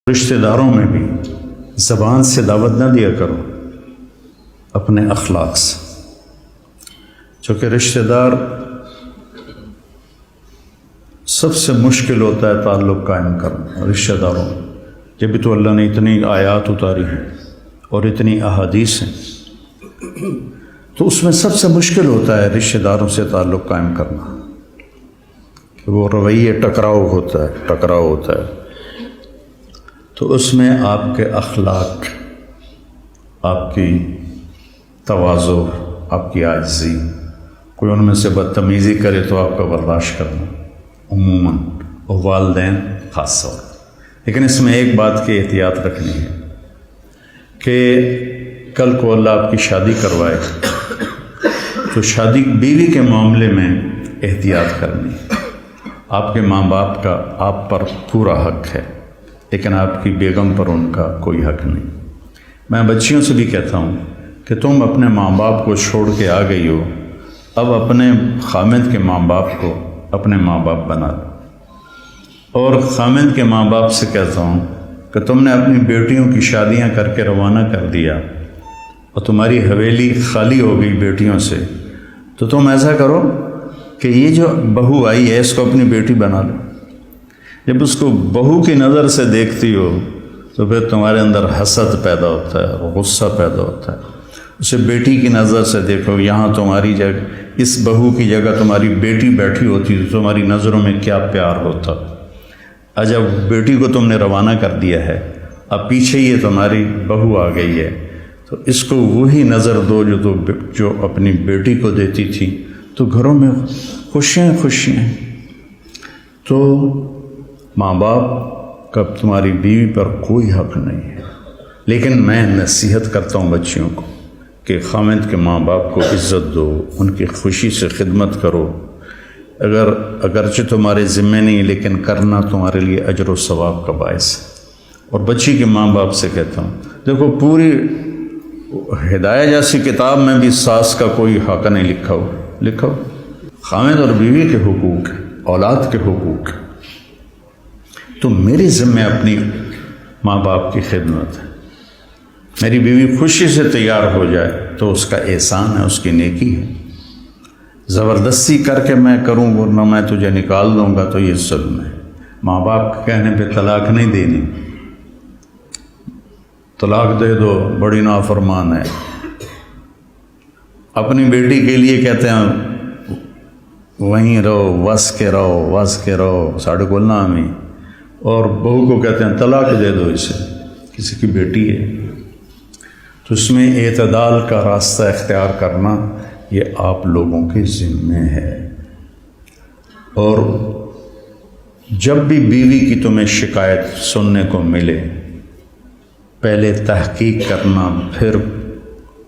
رشتہ داروں میں بھی زبان سے دعوت نہ دیا کرو، اپنے اخلاق سے، چونکہ رشتہ دار سب سے مشکل ہوتا ہے تعلق قائم کرنا رشتہ داروں میں۔ جب بھی تو اللہ نے اتنی آیات اتاری ہیں اور اتنی احادیث ہیں، تو اس میں سب سے مشکل ہوتا ہے رشتہ داروں سے تعلق قائم کرنا، کہ وہ رویے ٹکراؤ ہوتا ہے، تو اس میں آپ کے اخلاق، آپ کی تواضع، آپ کی عاجزی، کوئی ان میں سے بدتمیزی کرے تو آپ کا برداشت کرنا عموماً، اور والدین خاص طور پر۔ لیکن اس میں ایک بات کی احتیاط رکھنی ہے کہ کل کو اللہ آپ کی شادی کروائے تو شادی بیوی کے معاملے میں احتیاط کرنی ہے۔ آپ کے ماں باپ کا آپ پر پورا حق ہے، لیکن آپ کی بیگم پر ان کا کوئی حق نہیں۔ میں بچیوں سے بھی کہتا ہوں کہ تم اپنے ماں باپ کو چھوڑ کے آ گئی ہو، اب اپنے خامد کے ماں باپ کو اپنے ماں باپ بنا لو۔ اور خامد کے ماں باپ سے کہتا ہوں کہ تم نے اپنی بیٹیوں کی شادیاں کر کے روانہ کر دیا اور تمہاری حویلی خالی ہو گئی بیٹیوں سے، تو تم ایسا کرو کہ یہ جو بہو آئی ہے اس کو اپنی بیٹی بنا لو۔ جب اس کو بہو کی نظر سے دیکھتی ہو تو پھر تمہارے اندر حسد پیدا ہوتا ہے، غصہ پیدا ہوتا ہے۔ اسے بیٹی کی نظر سے دیکھو، یہاں تمہاری جگہ، اس بہو کی جگہ تمہاری بیٹی بیٹھی ہوتی تو تمہاری نظروں میں کیا پیار ہوتا۔ جب بیٹی کو تم نے روانہ کر دیا ہے، اب پیچھے یہ تمہاری بہو آ گئی ہے، تو اس کو وہی نظر دو جو اپنی بیٹی کو دیتی تھی، تو گھروں میں خوشیاں۔ تو ماں باپ کا تمہاری بیوی پر کوئی حق نہیں ہے، لیکن میں نصیحت کرتا ہوں بچیوں کو کہ خامد کے ماں باپ کو عزت دو، ان کی خوشی سے خدمت کرو، اگرچہ تمہارے ذمہ نہیں لیکن کرنا تمہارے لیے اجر و ثواب کا باعث ہے۔ اور بچی کے ماں باپ سے کہتا ہوں، دیکھو پوری ہدایہ جیسی کتاب میں بھی ساس کا کوئی حق نہیں لکھا ہو۔ خامد اور بیوی کے حقوق ہیں، اولاد کے حقوق ہیں، تو میری ذمہ اپنی ماں باپ کی خدمت ہے۔ میری بیوی خوشی سے تیار ہو جائے تو اس کا احسان ہے، اس کی نیکی ہے۔ زبردستی کر کے میں کروں ورنہ میں تجھے نکال دوں گا تو یہ ظلم ہے۔ ماں باپ کے کہنے پہ طلاق نہیں دینی، طلاق دے دو بڑی نافرمان ہے۔ اپنی بیٹی کے لیے کہتے ہیں وہیں رہو، وس کے رہو ساڑھے کو نامی، اور بہو کو کہتے ہیں طلاق دے دو اسے، کسی کی بیٹی ہے۔ تو اس میں اعتدال کا راستہ اختیار کرنا یہ آپ لوگوں کے ذمہ ہے۔ اور جب بھی بیوی کی تمہیں شکایت سننے کو ملے، پہلے تحقیق کرنا، پھر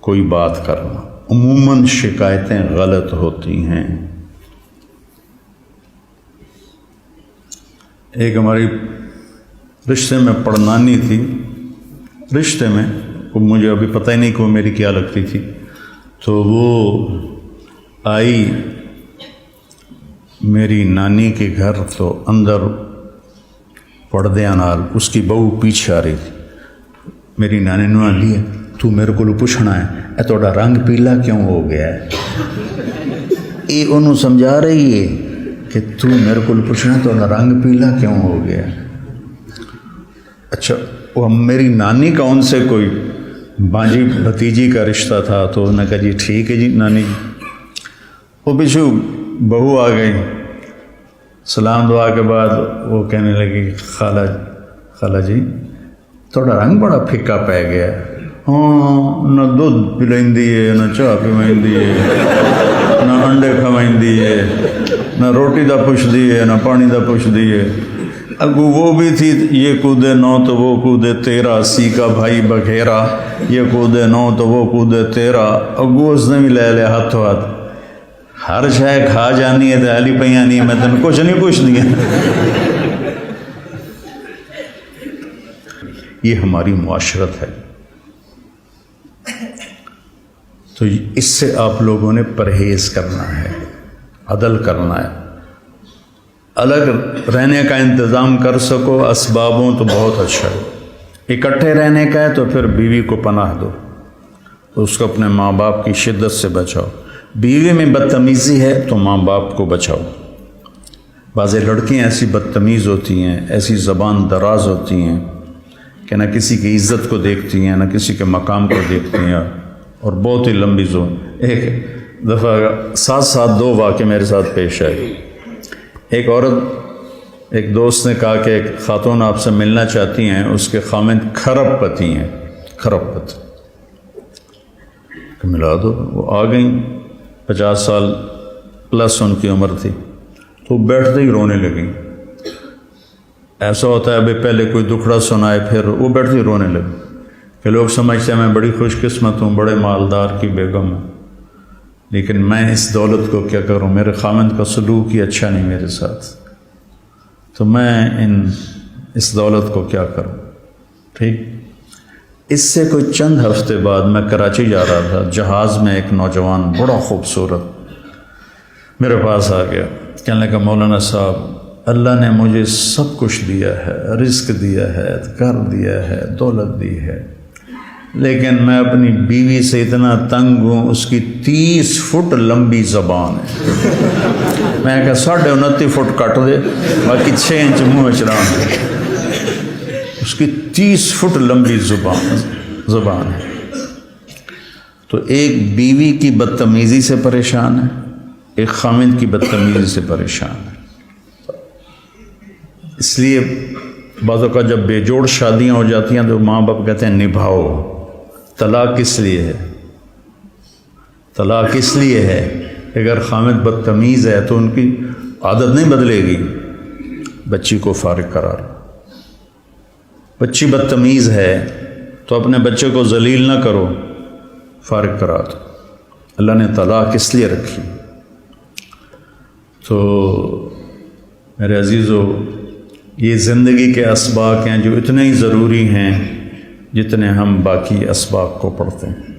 کوئی بات کرنا۔ عموماً شکایتیں غلط ہوتی ہیں۔ ایک ہماری رشتے میں پڑنانی تھی، رشتے میں مجھے ابھی پتہ ہی نہیں کہ وہ میری کیا لگتی تھی، تو وہ آئی میری نانی کے گھر، تو اندر پردیاں نال اس کی بہو پیچھے آ رہی تھی۔ میری نانی نے لیا، تو میرے کو پوچھنا ہے اے تھوڑا رنگ پیلا کیوں ہو گیا ہے؟ یہ انہوں سمجھا رہی ہے کہ تو میرے کو پوچھنا تھوڑا رنگ پیلا کیوں ہو گیا۔ اچھا، وہ میری نانی کا ان سے کوئی بانجی بھتیجی کا رشتہ تھا، تو انہوں نے کہا جی ٹھیک ہے جی نانی جی۔ وہ پیچھو بہو آ گئی، سلام دعا کے بعد وہ کہنے لگی خالہ جی تھوڑا رنگ بڑا پھکا پی گیا، ہاں نہ دودھ پلائندی ہے، نہ چاہ پیوائندی ہے، نہ انڈے کھوائندی ہے، نہ روٹی دا پوچھدی ہے، نہ پانی دا پوچھدی ہے۔ اگو وہ بھی تھی، یہ کودے نو تو وہ کودے تیرا، سی کا بھائی بگھیرا، یہ کودے نو تو وہ کودے تیرا۔ اگو اس نے بھی لے لیا ہاتھوں ہاتھ، ہر شے کھا جانی ہے تو علی پہ نہیں، میں تین کچھ نہیں پوچھ دیا۔ یہ ہماری معاشرت ہے، تو اس سے آپ لوگوں نے پرہیز کرنا ہے، عدل کرنا ہے۔ الگ رہنے کا انتظام کر سکو اسبابوں تو بہت اچھا ہے، اکٹھے رہنے کا ہے تو پھر بیوی کو پناہ دو، اس کو اپنے ماں باپ کی شدت سے بچاؤ، بیوی میں بدتمیزی ہے تو ماں باپ کو بچاؤ۔ بعض لڑکیاں ایسی بدتمیز ہوتی ہیں، ایسی زبان دراز ہوتی ہیں کہ نہ کسی کی عزت کو دیکھتی ہیں نہ کسی کے مقام کو دیکھتی ہیں، اور بہت ہی لمبی زبان۔ ایک دفعہ ساتھ ساتھ دو واقعے میرے ساتھ پیش آئے۔ ایک عورت، ایک دوست نے کہا کہ ایک خاتون آپ سے ملنا چاہتی ہیں، اس کے خامند کھرب پتی ہیں، کھرب پتی، کہ ملا دو۔ وہ آ گئیں، 50 سال پلس ان کی عمر تھی، تو بیٹھتے ہی رونے لگیں۔ ایسا ہوتا ہے ابھی پہلے کوئی دکھڑا سنائے پھر وہ بیٹھتے ہی رونے لگے کہ لوگ سمجھتے ہیں میں بڑی خوش قسمت ہوں، بڑے مالدار کی بیگم ہوں، لیکن میں اس دولت کو کیا کروں، میرے خامند کا سلوک ہی اچھا نہیں میرے ساتھ، تو میں اس دولت کو کیا کروں۔ ٹھیک، اس سے کوئی چند ہفتے بعد میں کراچی جا رہا تھا، جہاز میں ایک نوجوان بڑا خوبصورت میرے پاس آ گیا، کہنے لگا مولانا صاحب اللہ نے مجھے سب کچھ دیا ہے، رزق دیا ہے، گھر دیا ہے، دولت دی ہے، لیکن میں اپنی بیوی سے اتنا تنگ ہوں، اس کی 30 فٹ لمبی زبان ہے۔ میں نے کہا 29.5 فٹ کٹ دے، باقی 6 انچ منہ میں چڑھان دے۔ اس کی 30 فٹ لمبی زبان ہے۔ تو ایک بیوی کی بدتمیزی سے پریشان ہے، ایک خامند کی بدتمیزی سے پریشان ہے۔ اس لیے بعض اوقات جب بے جوڑ شادیاں ہو جاتی ہیں تو ماں باپ کہتے ہیں نبھاؤ۔ طلاق کس لیے ہے؟ طلاق اس لیے ہے اگر خامد بدتمیز ہے تو ان کی عادت نہیں بدلے گی، بچی کو فارغ کرا لو۔ بچی بدتمیز ہے تو اپنے بچے کو ذلیل نہ کرو، فارغ کرا دو۔ اللہ نے طلاق اس لیے رکھی۔ تو میرے عزیزو، یہ زندگی کے اسباق ہیں جو اتنے ہی ضروری ہیں جتنے ہم باقی اسباق کو پڑھتے ہیں۔